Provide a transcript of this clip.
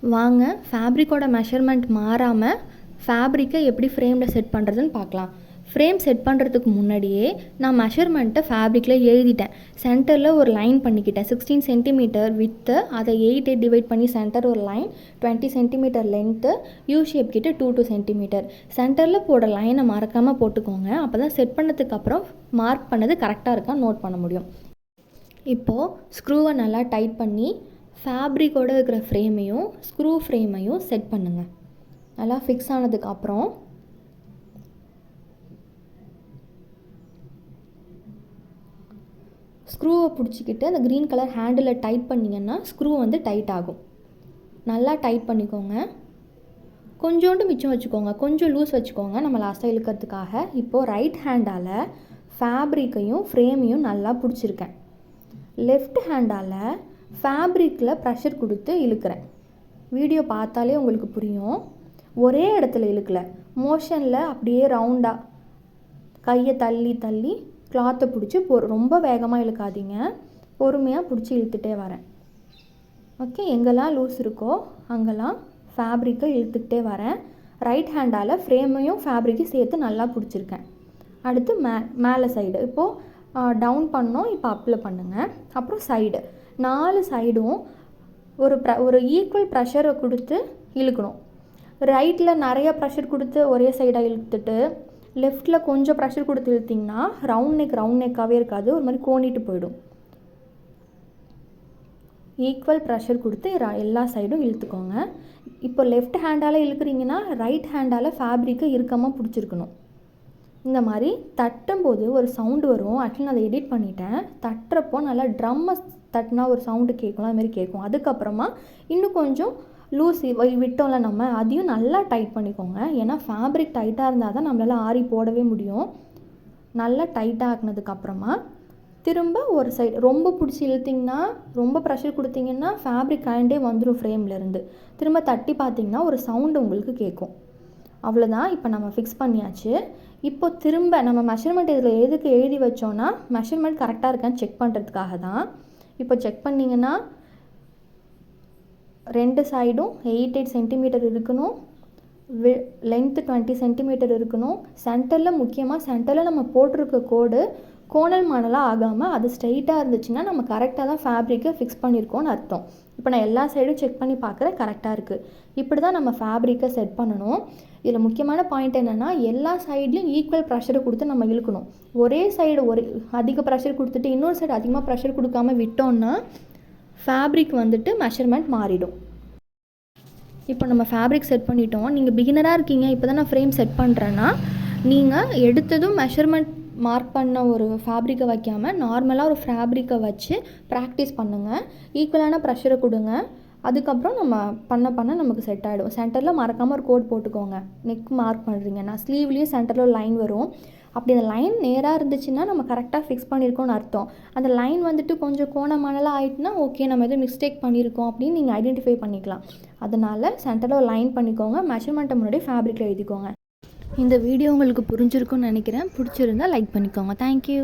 வாங்க ஃபேப்ரிக்கோட மெஷர்மெண்ட் மாறாமல் ஃபேப்ரிக்கை எப்படி ஃப்ரேமில் செட் பண்ணுறதுன்னு பார்க்கலாம். ஃப்ரேம் செட் பண்ணுறதுக்கு முன்னாடியே நான் மெஷர்மெண்ட்டை ஃபேப்ரிக்கில் எழுதிட்டேன். சென்டரில் ஒரு லைன் பண்ணிக்கிட்டேன். 16 சென்டிமீட்டர் வித்து, அதை 8 டிவைட் பண்ணி சென்டர் ஒரு line, 20 centimetre length, U shape கிட்ட 2 சென்டிமீட்டர். சென்டரில் போட லைனை மறக்காமல் போட்டுக்கோங்க. அப்போ தான் செட் பண்ணதுக்கப்புறம் மார்க் பண்ணது கரெக்டாக இருக்கா நோட் பண்ண முடியும். இப்போது ஸ்க்ரூவை நல்லா டைட் பண்ணி ஃபேப்ரிக்கோடு இருக்கிற ஃப்ரேமையும் ஸ்க்ரூ ஃப்ரேமையும் செட் பண்ணுங்கள். நல்லா ஃபிக்ஸ் ஆனதுக்கப்புறம் ஸ்க்ரூவை பிடிச்சிக்கிட்டு அந்த க்ரீன் கலர் ஹேண்டில் டைட் பண்ணிங்கன்னா ஸ்க்ரூ வந்து டைட் ஆகும். நல்லா டைட் பண்ணிக்கோங்க. கொஞ்சோண்டு மிச்சம் வச்சுக்கோங்க, கொஞ்சம் லூஸ் வச்சுக்கோங்க நம்ம லாஸ்ட்டாக இழுக்கிறதுக்காக. இப்போது ரைட் ஹேண்டால் ஃபேப்ரிக்கையும் ஃப்ரேமையும் நல்லா பிடிச்சிருக்கேன். லெஃப்ட் ஹேண்டால் ஃபேப்ரிக்கில் ப்ரெஷர் கொடுத்து இழுக்கிறேன். வீடியோ பார்த்தாலே உங்களுக்கு புரியும். ஒரே இடத்துல இழுக்கலை, மோஷனில் அப்படியே ரவுண்டாக கையை தள்ளி தள்ளி கிளாத்தை பிடிச்சி ரொம்ப வேகமாக இழுக்காதீங்க, பொறுமையாக பிடிச்சி இழுத்துட்டே வரேன். ஓகே, எங்கெல்லாம் லூஸ் இருக்கோ அங்கெல்லாம் ஃபேப்ரிக்கை இழுத்துக்கிட்டே வரேன். ரைட் ஹேண்டால் ஃப்ரேமையும் ஃபேப்ரிக்கையும் சேர்த்து நல்லா பிடிச்சிருக்கேன். அடுத்து மேலே சைடு இப்போது டவுன் பண்ணோம், இப்போ அப்பில் பண்ணுங்கள். அப்புறம் சைடு 4 சைடும் ஒரு ஈக்குவல் ப்ரெஷரை கொடுத்து இழுக்கணும். ரைட்டில் நிறைய ப்ரெஷர் கொடுத்து ஒரே சைடாக இழுத்துட்டு லெஃப்ட்டில் கொஞ்சம் ப்ரெஷர் கொடுத்து இழுத்திங்கன்னா ரவுண்ட் நெக்காகவே இருக்காது, ஒரு மாதிரி கோணிட்டு போயிடும். ஈக்குவல் ப்ரெஷர் கொடுத்து எல்லா சைடும் இழுத்துக்கோங்க. இப்போ லெஃப்ட் ஹேண்டால் இழுக்கிறீங்கன்னா ரைட் ஹேண்டால் ஃபேப்ரிக்கை இறுக்கமாக பிடிச்சிருக்கணும். இந்த மாதிரி தட்டும்போது ஒரு சவுண்டு வரும். ஆக்சுவலி நான் அதை எடிட் பண்ணிட்டேன். தட்டுறப்போ நல்லா ட்ரம்மை தட்டினா ஒரு சவுண்டு கேட்கும், அதுமாரி கேட்கும். அதுக்கப்புறமா இன்னும் கொஞ்சம் லூஸ் விட்டோம்ல நம்ம, அதையும் நல்லா டைட் பண்ணிக்கோங்க. ஏன்னா ஃபேப்ரிக் டைட்டாக இருந்தால் தான் நம்மளால் ஆரி போடவே முடியும். நல்லா டைட்டாக ஆக்கினதுக்கப்புறமா திரும்ப ஒரு சைடு ரொம்ப பிடிச்சி இழுத்திங்கன்னா, ரொம்ப ப்ரெஷர் கொடுத்தீங்கன்னா ஃபேப்ரிக் கழண்டே வந்துடும் ஃப்ரேம்லேருந்து. திரும்ப தட்டி பார்த்திங்கன்னா ஒரு சவுண்டு உங்களுக்கு கேட்கும். அவ்வளோதான். இப்போ நம்ம ஃபிக்ஸ் பண்ணியாச்சு. இப்போ திரும்ப நம்ம மெஷர்மெண்ட் இதில் எதுக்கு எழுதி வச்சோன்னா மெஷர்மெண்ட் கரெக்டாக இருக்கான்னு செக் பண்ணுறதுக்காக தான். இப்போ செக் பண்ணிங்கன்னா 2 சைடும் 8 சென்டிமீட்டர் இருக்கணும், லென்த்து 20 சென்டிமீட்டர் இருக்கணும். சென்டரில் முக்கியமாக சென்டரில் நம்ம போட்டிருக்க கோடு கோணல் மாணலாக ஆகாமல் அது ஸ்ட்ரைட்டாக இருந்துச்சுன்னா நம்ம கரெக்டாக தான் ஃபேப்ரிக்கை ஃபிக்ஸ் பண்ணியிருக்கோன்னு அர்த்தம். இப்போ நான் எல்லா சைடும் செக் பண்ணி பார்க்குறேன், கரெக்டாக இருக்குது. இப்படி தான் நம்ம ஃபேப்ரிக்கை செட் பண்ணணும். இதில் முக்கியமான பாயிண்ட் என்னென்னா எல்லா சைட்லேயும் ஈக்குவல் ப்ரெஷரை கொடுத்து நம்ம இழுக்கணும். ஒரே சைடு அதிக ப்ரெஷர் கொடுத்துட்டு இன்னொரு சைடு அதிகமாக ப்ரெஷர் கொடுக்காமல் விட்டோம்னா ஃபேப்ரிக் வந்துட்டு மெஷர்மெண்ட் மாறிடும். இப்போ நம்ம ஃபேப்ரிக் செட் பண்ணிட்டோம். நீங்கள் பிகினராக இருக்கீங்க, இப்போ தான் நான் ஃப்ரேம் செட் பண்ணுறேன்னா நீங்கள் எடுத்ததும் மெஷர்மெண்ட் மார்க் பண்ண ஒரு ஃபேப்ரிக்கை வைக்காமல் நார்மலாக ஒரு ஃபேப்ரிக்கை வச்சு ப்ராக்டிஸ் பண்ணுங்கள். ஈக்குவலான ப்ரெஷரை கொடுங்க. அதுக்கப்புறம் நம்ம பண்ண நமக்கு செட் ஆகிடும். சென்டரில் மறக்காமல் ஒரு கோட் போட்டுக்கோங்க. நெக் மார்க் பண்ணுறீங்கன்னா ஸ்லீவ்லேயும் சென்டரில் ஒரு லைன் வரும். அப்படி அந்த லைன் நேராக இருந்துச்சுன்னா நம்ம கரெக்டாக ஃபிக்ஸ் பண்ணியிருக்கோன்னு அர்த்தம். அந்த லைன் வந்துட்டு கொஞ்சம் கோணமானலாம் ஆகிட்டுனா ஓகே நம்ம எதுவும் மிஸ்டேக் பண்ணியிருக்கோம் அப்படின்னு நீங்கள் ஐடென்டிஃபை பண்ணிக்கலாம். அதனால் சென்டரில் ஒரு லைன் பண்ணிக்கோங்க. மெஷர்மெண்ட்டை முன்னாடி ஃபேப்ரிக்கில் எழுதிக்கோங்க. இந்த வீடியோ உங்களுக்கு புரிஞ்சிருக்குன்னு நினைக்கிறேன். பிடிச்சிருந்தால் லைக் பண்ணிக்கோங்க. தேங்க்யூ.